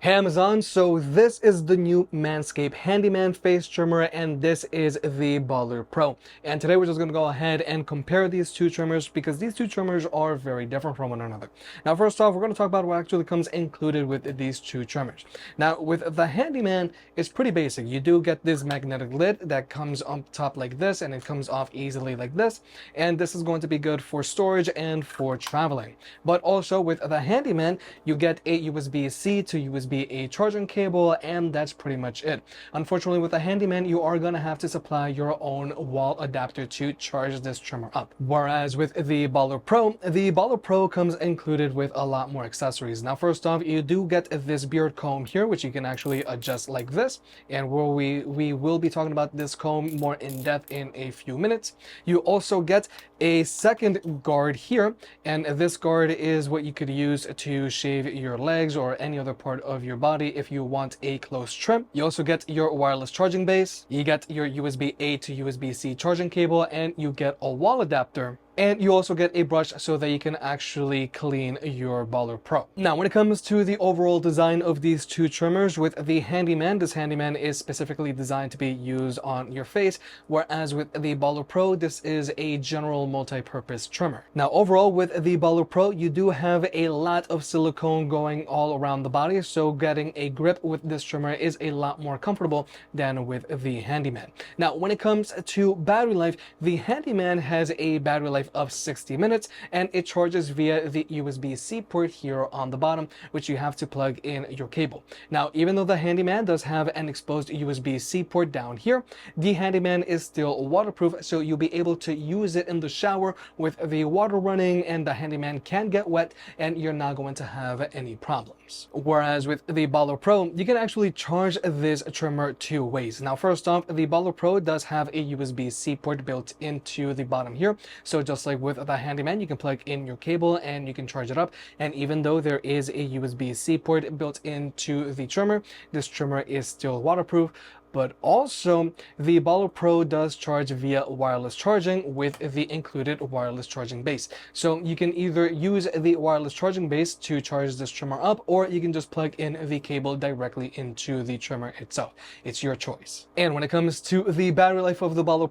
Hey Amazon, so this is the new Manscaped Handyman face trimmer and this is the Ballber Pro. And today we're just going to go ahead and compare these two trimmers because these two trimmers are very different from one another. Now first off, we're going to talk about what actually comes included with these two trimmers. Now with the Handyman, it's pretty basic. You do get this magnetic lid that comes on top like this and it comes off easily like this. And this is going to be good for storage and for traveling. But also with the Handyman, you get a USB-C to USB a charging cable, and that's pretty much it. Unfortunately, with the Handyman, you are going to have to supply your own wall adapter to charge this trimmer up. Whereas with the Ballber Pro comes included with a lot more accessories. Now, first off, you do get this beard comb here, which you can actually adjust like this, and we will be talking about this comb more in depth in a few minutes. You also get a second guard here, and this guard is what you could use to shave your legs or any other part of your body if you want a close trim. You also get your wireless charging base, you get your USB-A to USB-C charging cable, and you get a wall adapter. And you also get a brush so that you can actually clean your Ballber Pro. Now, when it comes to the overall design of these two trimmers, with the Handyman, this Handyman is specifically designed to be used on your face, whereas with the Ballber Pro, this is a general multi-purpose trimmer. Now, overall, with the Ballber Pro, you do have a lot of silicone going all around the body, so getting a grip with this trimmer is a lot more comfortable than with the Handyman. Now, when it comes to battery life, the Handyman has a battery life of 60 minutes and it charges via the USB-C port here on the bottom, which you have to plug in your cable. Now, even though the Handyman does have an exposed USB-C port down here, the Handyman is still waterproof, so you'll be able to use it in the shower with the water running, and the Handyman can get wet and you're not going to have any problems. Whereas with the Ballber Pro, you can actually charge this trimmer two ways. Now, first off, the Ballber Pro does have a USB-C port built into the bottom here, so just like with the Handyman, you can plug in your cable and you can charge it up. And even though there is a USB-C port built into the trimmer, this trimmer is still waterproof. But also, the Ballber Pro does charge via wireless charging with the included wireless charging base. So you can either use the wireless charging base to charge this trimmer up, or you can just plug in the cable directly into the trimmer itself. It's your choice. And when it comes to the battery life of the Ballber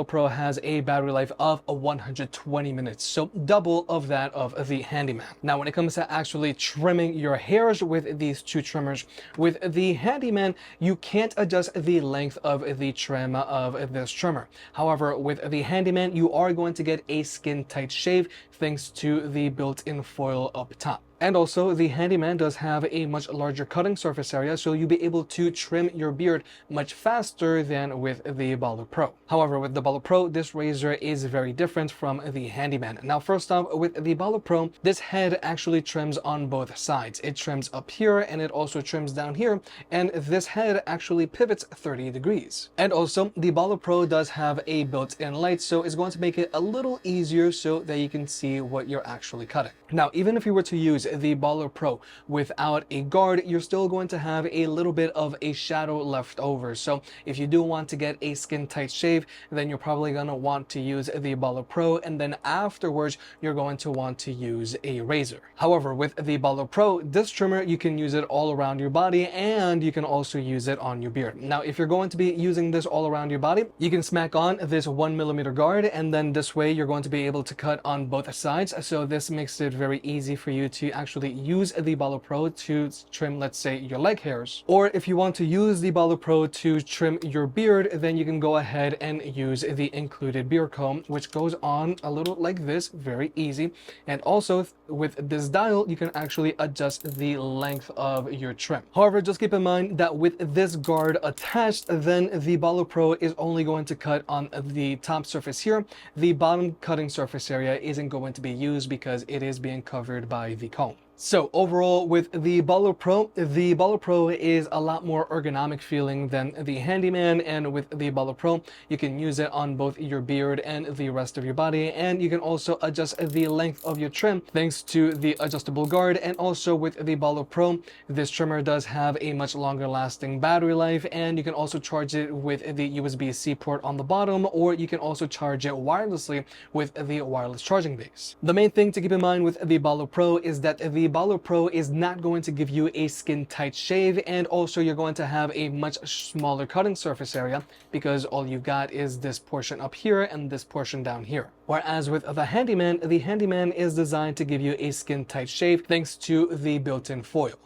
Pro has a battery life of 120 minutes, so double of that of the Handyman. Now, when it comes to actually trimming your hairs with these two trimmers, with the Handyman, you can't adjust the length of the trim of this trimmer. However, with the Handyman, you are going to get a skin tight shave thanks to the built-in foil up top. And also, the Handyman does have a much larger cutting surface area, so you'll be able to trim your beard much faster than with the Ballber Pro. However, with the Ballber Pro, this razor is very different from the Handyman. Now, first off, with the Ballber Pro, this head actually trims on both sides. It trims up here and it also trims down here, and this head actually pivots 30 degrees. And also, the Ballber Pro does have a built-in light, so it's going to make it a little easier so that you can see what you're actually cutting. Now, even if you were to use the Ballber Pro without a guard, you're still going to have a little bit of a shadow left over. So if you do want to get a skin tight shave, then you're probably going to want to use the Ballber Pro, and then afterwards you're going to want to use a razor. However, with the Ballber Pro, this trimmer, you can use it all around your body and you can also use it on your beard. Now, if you're going to be using this all around your body, you can smack on this 1mm guard, and then this way you're going to be able to cut on both sides. So this makes it very easy for you to actually use the Ballber Pro to trim, let's say, your leg hairs. Or if you want to use the Ballber Pro to trim your beard, then you can go ahead and use the included beard comb, which goes on a little like this, very easy. And also with this dial, you can actually adjust the length of your trim. However, just keep in mind that with this guard attached, then the Ballber Pro is only going to cut on the top surface here. The bottom cutting surface area isn't going to be used because it is being covered by the comb. So overall, with the Ballber Pro is a lot more ergonomic feeling than the Handyman, and with the Ballber Pro, you can use it on both your beard and the rest of your body, and you can also adjust the length of your trim thanks to the adjustable guard. And also with the Ballber Pro, this trimmer does have a much longer lasting battery life, and you can also charge it with the USB-C port on the bottom, or you can also charge it wirelessly with the wireless charging base. The main thing to keep in mind with the Ballber Pro is that the Ballber Pro is not going to give you a skin tight shave, and also you're going to have a much smaller cutting surface area because all you've got is this portion up here and this portion down here. Whereas with the Handyman is designed to give you a skin tight shave thanks to the built-in foil.